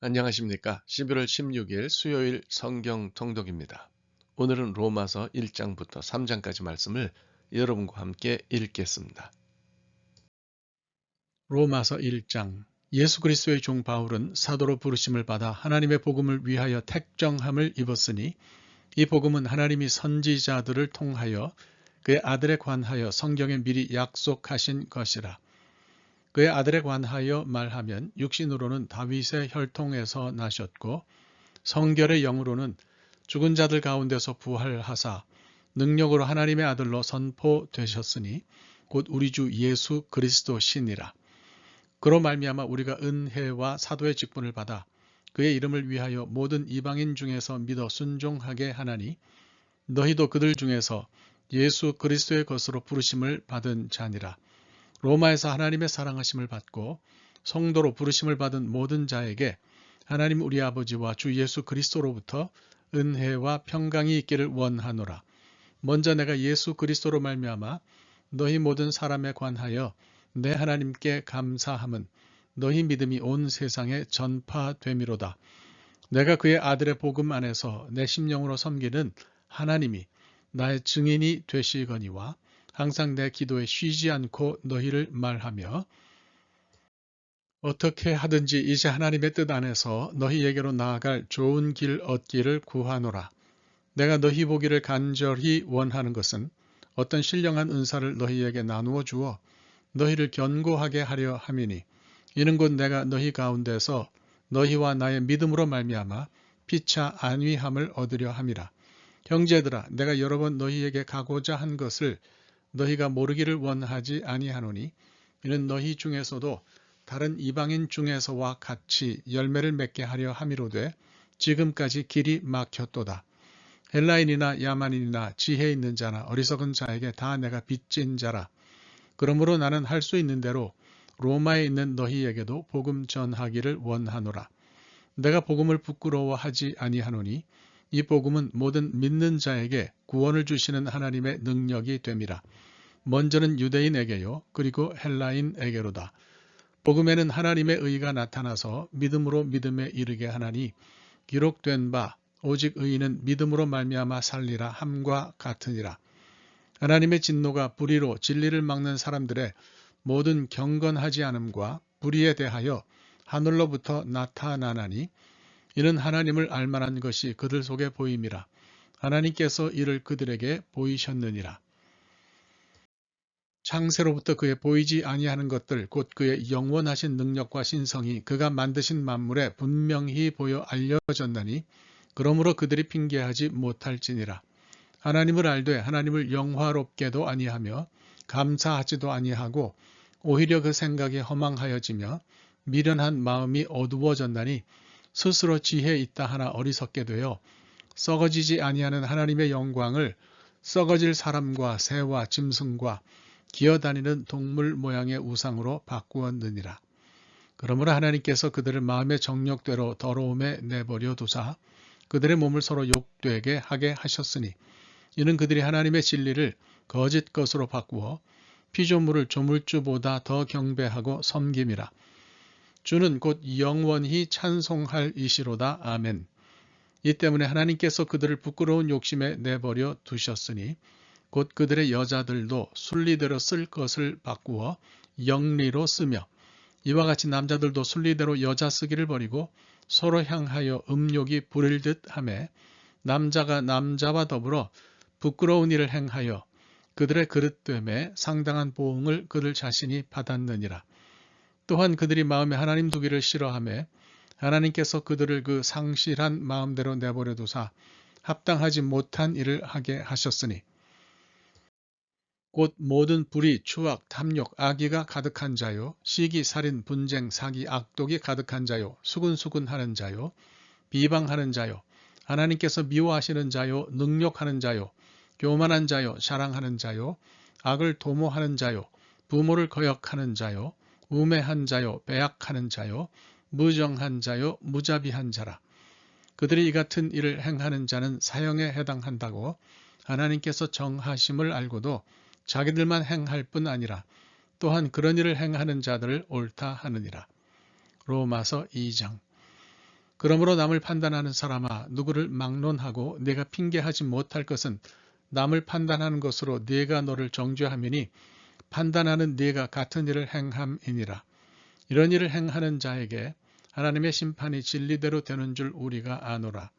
안녕하십니까. 11월 16일 수요일 성경 통독입니다. 오늘은 로마서 1장부터 3장까지 말씀을 여러분과 함께 읽겠습니다. 로마서 1장. 예수 그리스도의 종 바울은 사도로 부르심을 받아 하나님의 복음을 위하여 택정함을 입었으니 이 복음은 하나님이 선지자들을 통하여 그의 아들에 관하여 성경에 미리 약속하신 것이라. 그의 아들에 관하여 말하면 육신으로는 다윗의 혈통에서 나셨고 성결의 영으로는 죽은 자들 가운데서 부활하사 능력으로 하나님의 아들로 선포되셨으니 곧 우리 주 예수 그리스도시니라. 그로 말미암아 우리가 은혜와 사도의 직분을 받아 그의 이름을 위하여 모든 이방인 중에서 믿어 순종하게 하나니 너희도 그들 중에서 예수 그리스도의 것으로 부르심을 받은 자니라. 로마에서 하나님의 사랑하심을 받고 성도로 부르심을 받은 모든 자에게 하나님 우리 아버지와 주 예수 그리스도로부터 은혜와 평강이 있기를 원하노라. 먼저 내가 예수 그리스도로 말미암아 너희 모든 사람에 관하여 내 하나님께 감사함은 너희 믿음이 온 세상에 전파됨이로다. 내가 그의 아들의 복음 안에서 내 심령으로 섬기는 하나님이 나의 증인이 되시거니와 항상 내 기도에 쉬지 않고 너희를 말하며 어떻게 하든지 이제 하나님의 뜻 안에서 너희에게로 나아갈 좋은 길 얻기를 구하노라. 내가 너희 보기를 간절히 원하는 것은 어떤 신령한 은사를 너희에게 나누어 주어 너희를 견고하게 하려 함이니 이는 곧 내가 너희 가운데서 너희와 나의 믿음으로 말미암아 피차 안위함을 얻으려 함이라. 형제들아, 내가 여러 번 너희에게 가고자 한 것을 너희가 모르기를 원하지 아니하노니 이는 너희 중에서도 다른 이방인 중에서와 같이 열매를 맺게 하려 함이로되 지금까지 길이 막혔도다. 헬라인이나 야만인이나 지혜 있는 자나 어리석은 자에게 다 내가 빚진 자라. 그러므로 나는 할 수 있는 대로 로마에 있는 너희에게도 복음 전하기를 원하노라. 내가 복음을 부끄러워하지 아니하노니 이 복음은 모든 믿는 자에게 구원을 주시는 하나님의 능력이 됨이라. 먼저는 유대인에게요 그리고 헬라인에게로다. 복음에는 하나님의 의가 나타나서 믿음으로 믿음에 이르게 하나니 기록된 바 오직 의인은 믿음으로 말미암아 살리라 함과 같으니라. 하나님의 진노가 불의로 진리를 막는 사람들의 모든 경건하지 않음과 불의에 대하여 하늘로부터 나타나나니 이는 하나님을 알만한 것이 그들 속에 보임이라. 하나님께서 이를 그들에게 보이셨느니라. 창세로부터 그의 보이지 아니하는 것들 곧 그의 영원하신 능력과 신성이 그가 만드신 만물에 분명히 보여 알려졌나니 그러므로 그들이 핑계하지 못할지니라. 하나님을 알되 하나님을 영화롭게도 아니하며 감사하지도 아니하고 오히려 그 생각이 허망하여지며 미련한 마음이 어두워졌나니 스스로 지혜 있다 하나 어리석게 되어 썩어지지 아니하는 하나님의 영광을 썩어질 사람과 새와 짐승과 기어다니는 동물 모양의 우상으로 바꾸었느니라. 그러므로 하나님께서 그들을 마음의 정욕대로 더러움에 내버려 두사 그들의 몸을 서로 욕되게 하게 하셨으니 이는 그들이 하나님의 진리를 거짓 것으로 바꾸어 피조물을 조물주보다 더 경배하고 섬김이라. 주는 곧 영원히 찬송할 이시로다. 아멘. 이 때문에 하나님께서 그들을 부끄러운 욕심에 내버려 두셨으니 곧 그들의 여자들도 순리대로 쓸 것을 바꾸어 영리로 쓰며 이와 같이 남자들도 순리대로 여자 쓰기를 버리고 서로 향하여 음욕이 부릴 듯 하매 남자가 남자와 더불어 부끄러운 일을 행하여 그들의 그릇됨에 상당한 보응을 그들 자신이 받았느니라. 또한 그들이 마음에 하나님 두기를 싫어하며 하나님께서 그들을 그 상실한 마음대로 내버려 두사 합당하지 못한 일을 하게 하셨으니 곧 모든 불의, 추악, 탐욕, 악의가 가득한 자요, 시기, 살인, 분쟁, 사기, 악독이 가득한 자요, 수근수근하는 자요, 비방하는 자요, 하나님께서 미워하시는 자요, 능욕하는 자요, 교만한 자요, 자랑하는 자요, 악을 도모하는 자요, 부모를 거역하는 자요, 우매한 자요, 배약하는 자요, 무정한 자요, 무자비한 자라. 그들이 이 같은 일을 행하는 자는 사형에 해당한다고 하나님께서 정하심을 알고도 자기들만 행할 뿐 아니라 또한 그런 일을 행하는 자들을 옳다 하느니라. 로마서 2장. 그러므로 남을 판단하는 사람아, 누구를 막론하고 네가 핑계하지 못할 것은 남을 판단하는 것으로 네가 너를 정죄하매니 판단하는 네가 같은 일을 행함이니라. 이런 일을 행하는 자에게 하나님의 심판이 진리대로 되는 줄 우리가 아노라.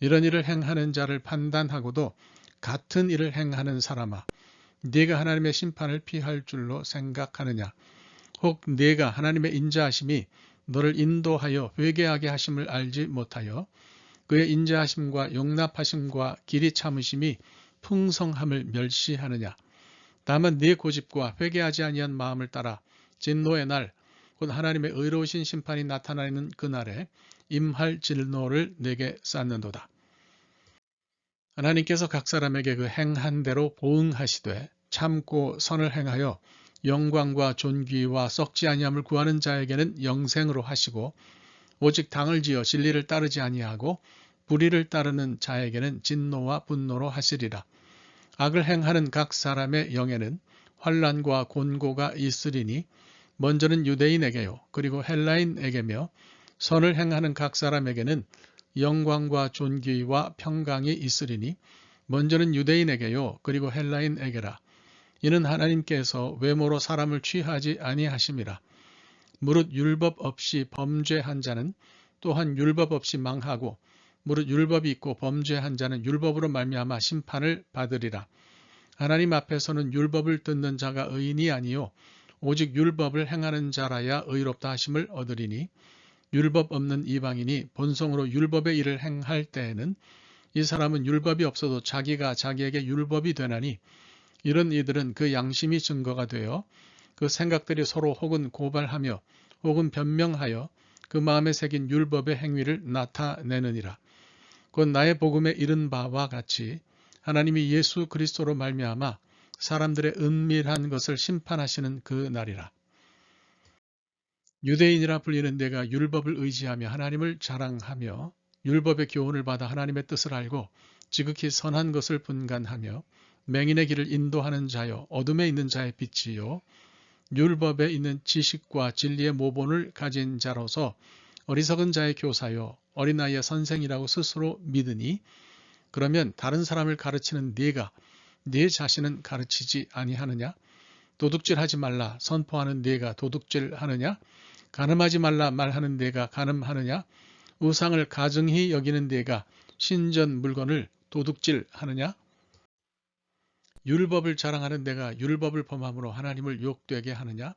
이런 일을 행하는 자를 판단하고도 같은 일을 행하는 사람아, 네가 하나님의 심판을 피할 줄로 생각하느냐? 혹 네가 하나님의 인자하심이 너를 인도하여 회개하게 하심을 알지 못하여 그의 인자하심과 용납하심과 길이 참으심이 풍성함을 멸시하느냐? 다만 네 고집과 회개하지 아니한 마음을 따라 진노의 날, 곧 하나님의 의로우신 심판이 나타나는 그날에 임할 진노를 내게 쌓는도다. 하나님께서 각 사람에게 그 행한 대로 보응하시되 참고 선을 행하여 영광과 존귀와 썩지 아니함을 구하는 자에게는 영생으로 하시고 오직 당을 지어 진리를 따르지 아니하고 불의를 따르는 자에게는 진노와 분노로 하시리라. 악을 행하는 각 사람의 영에는 환난과 곤고가 있으리니 먼저는 유대인에게요 그리고 헬라인에게며 선을 행하는 각 사람에게는 영광과 존귀와 평강이 있으리니 먼저는 유대인에게요 그리고 헬라인에게라. 이는 하나님께서 외모로 사람을 취하지 아니하심이라. 무릇 율법 없이 범죄한 자는 또한 율법 없이 망하고 무릇 율법이 있고 범죄한 자는 율법으로 말미암아 심판을 받으리라. 하나님 앞에서는 율법을 듣는 자가 의인이 아니요 오직 율법을 행하는 자라야 의롭다 하심을 얻으리니 율법 없는 이방인이 본성으로 율법의 일을 행할 때에는 이 사람은 율법이 없어도 자기가 자기에게 율법이 되나니 이런 이들은 그 양심이 증거가 되어 그 생각들이 서로 혹은 고발하며 혹은 변명하여 그 마음에 새긴 율법의 행위를 나타내느니라. 곧 나의 복음에 이른 바와 같이 하나님이 예수 그리스도로 말미암아 사람들의 은밀한 것을 심판하시는 그 날이라. 유대인이라 불리는 내가 율법을 의지하며 하나님을 자랑하며 율법의 교훈을 받아 하나님의 뜻을 알고 지극히 선한 것을 분간하며 맹인의 길을 인도하는 자요 어둠에 있는 자의 빛이요 율법에 있는 지식과 진리의 모본을 가진 자로서 어리석은 자의 교사요 어린 아이의 선생이라고 스스로 믿으니 그러면 다른 사람을 가르치는 네가 네 자신은 가르치지 아니하느냐? 도둑질하지 말라 선포하는 네가 도둑질하느냐? 간음하지 말라 말하는 네가 간음하느냐? 우상을 가증히 여기는 네가 신전 물건을 도둑질하느냐? 율법을 자랑하는 네가 율법을 범함으로 하나님을 욕되게 하느냐?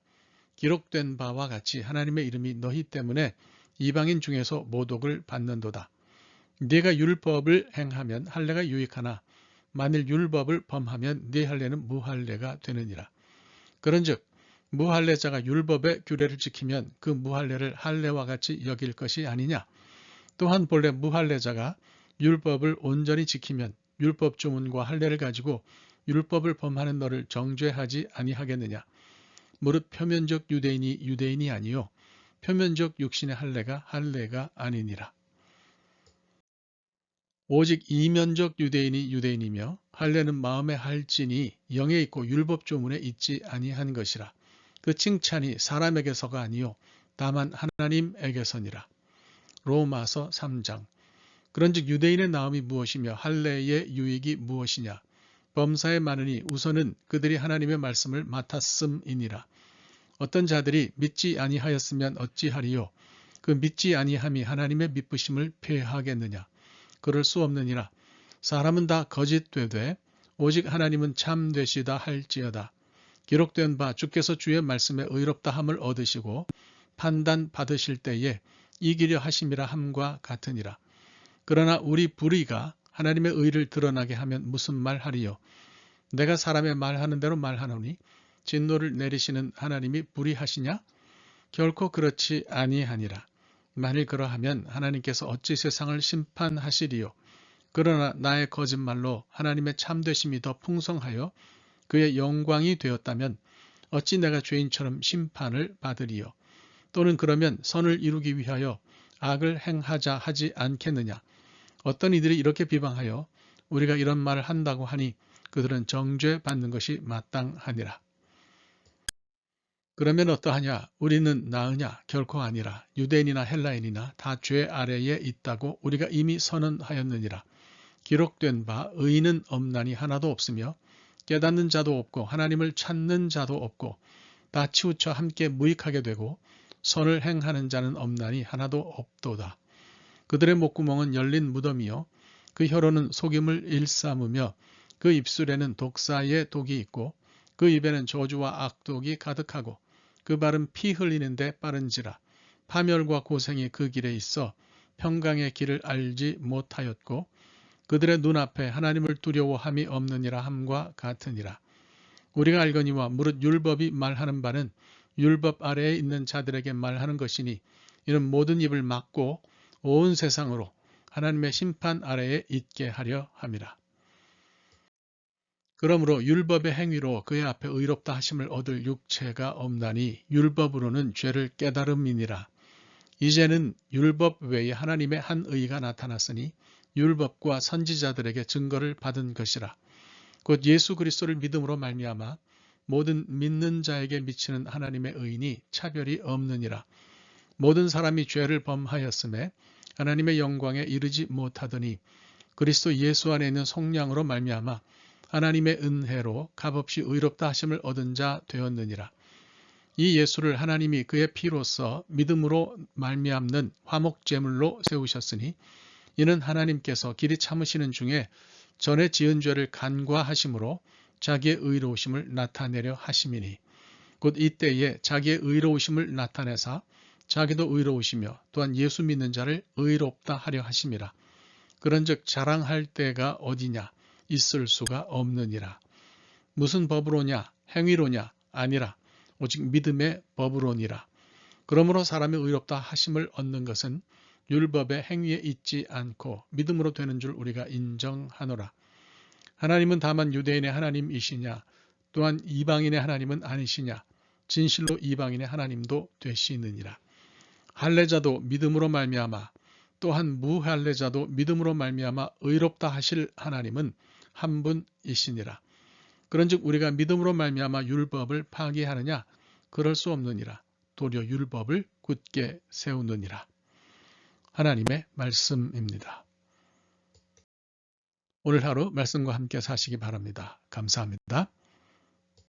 기록된 바와 같이 하나님의 이름이 너희 때문에 이방인 중에서 모독을 받는도다. 네가 율법을 행하면 할례가 유익하나 만일 율법을 범하면 네 할례는 무할례가 되느니라. 그런즉 무할례자가 율법의 규례를 지키면 그 무할례를 할례와 같이 여길 것이 아니냐. 또한 본래 무할례자가 율법을 온전히 지키면 율법 조문과 할례를 가지고 율법을 범하는 너를 정죄하지 아니하겠느냐. 무릇 표면적 유대인이 유대인이 아니요 표면적 육신의 할례가 아니니라. 오직 이면적 유대인이 유대인이며 할례는 마음에 할지니 영에 있고 율법 조문에 있지 아니한 것이라. 그 칭찬이 사람에게서가 아니요 다만 하나님에게서니라. 로마서 3장. 그런즉 유대인의 나음이 무엇이며 할례의 유익이 무엇이냐. 범사에 많으니 우선은 그들이 하나님의 말씀을 맡았음이니라. 어떤 자들이 믿지 아니하였으면 어찌하리요. 그 믿지 아니함이 하나님의 믿으심을 폐하겠느냐. 그럴 수 없느니라. 사람은 다 거짓되되 오직 하나님은 참되시다 할지어다. 기록된 바 주께서 주의 말씀에 의롭다함을 얻으시고 판단 받으실 때에 이기려 하심이라 함과 같으니라. 그러나 우리 불의가 하나님의 의를 드러나게 하면 무슨 말하리요. 내가 사람의 말하는 대로 말하노니 진노를 내리시는 하나님이 불의하시냐? 결코 그렇지 아니하니라. 만일 그러하면 하나님께서 어찌 세상을 심판하시리요. 그러나 나의 거짓말로 하나님의 참되심이 더 풍성하여 그의 영광이 되었다면 어찌 내가 죄인처럼 심판을 받으리요. 또는 그러면 선을 이루기 위하여 악을 행하자 하지 않겠느냐. 어떤 이들이 이렇게 비방하여 우리가 이런 말을 한다고 하니 그들은 정죄받는 것이 마땅하니라. 그러면 어떠하냐? 우리는 나으냐? 결코 아니라. 유대인이나 헬라인이나 다 죄 아래에 있다고 우리가 이미 선언하였느니라. 기록된 바 의인은 없나니 하나도 없으며 깨닫는 자도 없고 하나님을 찾는 자도 없고 다 치우쳐 함께 무익하게 되고 선을 행하는 자는 없나니 하나도 없도다. 그들의 목구멍은 열린 무덤이요 그 혀로는 속임을 일삼으며 그 입술에는 독사의 독이 있고 그 입에는 저주와 악독이 가득하고 그 발은 피 흘리는데 빠른지라. 파멸과 고생이 그 길에 있어 평강의 길을 알지 못하였고 그들의 눈앞에 하나님을 두려워함이 없느니라 함과 같으니라. 우리가 알거니와 무릇 율법이 말하는 바는 율법 아래에 있는 자들에게 말하는 것이니 이는 모든 입을 막고 온 세상으로 하나님의 심판 아래에 있게 하려 함이라. 그러므로 율법의 행위로 그의 앞에 의롭다 하심을 얻을 육체가 없나니 율법으로는 죄를 깨달음이니라. 이제는 율법 외에 하나님의 한 의가 나타났으니 율법과 선지자들에게 증거를 받은 것이라. 곧 예수 그리스도를 믿음으로 말미암아 모든 믿는 자에게 미치는 하나님의 의인이 차별이 없느니라. 모든 사람이 죄를 범하였음에 하나님의 영광에 이르지 못하더니 그리스도 예수 안에 있는 속량으로 말미암아 하나님의 은혜로 값없이 의롭다 하심을 얻은 자 되었느니라. 이 예수를 하나님이 그의 피로써 믿음으로 말미암는 화목제물로 세우셨으니 이는 하나님께서 길이 참으시는 중에 전에 지은 죄를 간과하심으로 자기의 의로우심을 나타내려 하심이니 곧 이때에 자기의 의로우심을 나타내사 자기도 의로우시며 또한 예수 믿는 자를 의롭다 하려 하심이라. 그런즉 자랑할 때가 어디냐? 있을 수가 없느니라. 무슨 법으로냐? 행위로냐? 아니라 오직 믿음의 법으로니라. 그러므로 사람이 의롭다 하심을 얻는 것은 율법의 행위에 있지 않고 믿음으로 되는 줄 우리가 인정하노라. 하나님은 다만 유대인의 하나님이시냐? 또한 이방인의 하나님은 아니시냐? 진실로 이방인의 하나님도 되시느니라. 할례자도 믿음으로 말미암아 또한 무할례자도 믿음으로 말미암아 의롭다 하실 하나님은 한 분이시니라. 그런즉 우리가 믿음으로 말미암아 율법을 파기하느냐? 그럴 수 없느니라. 도리어 율법을 굳게 세우느니라. 하나님의 말씀입니다. 오늘 하루 말씀과 함께 사시기 바랍니다. 감사합니다.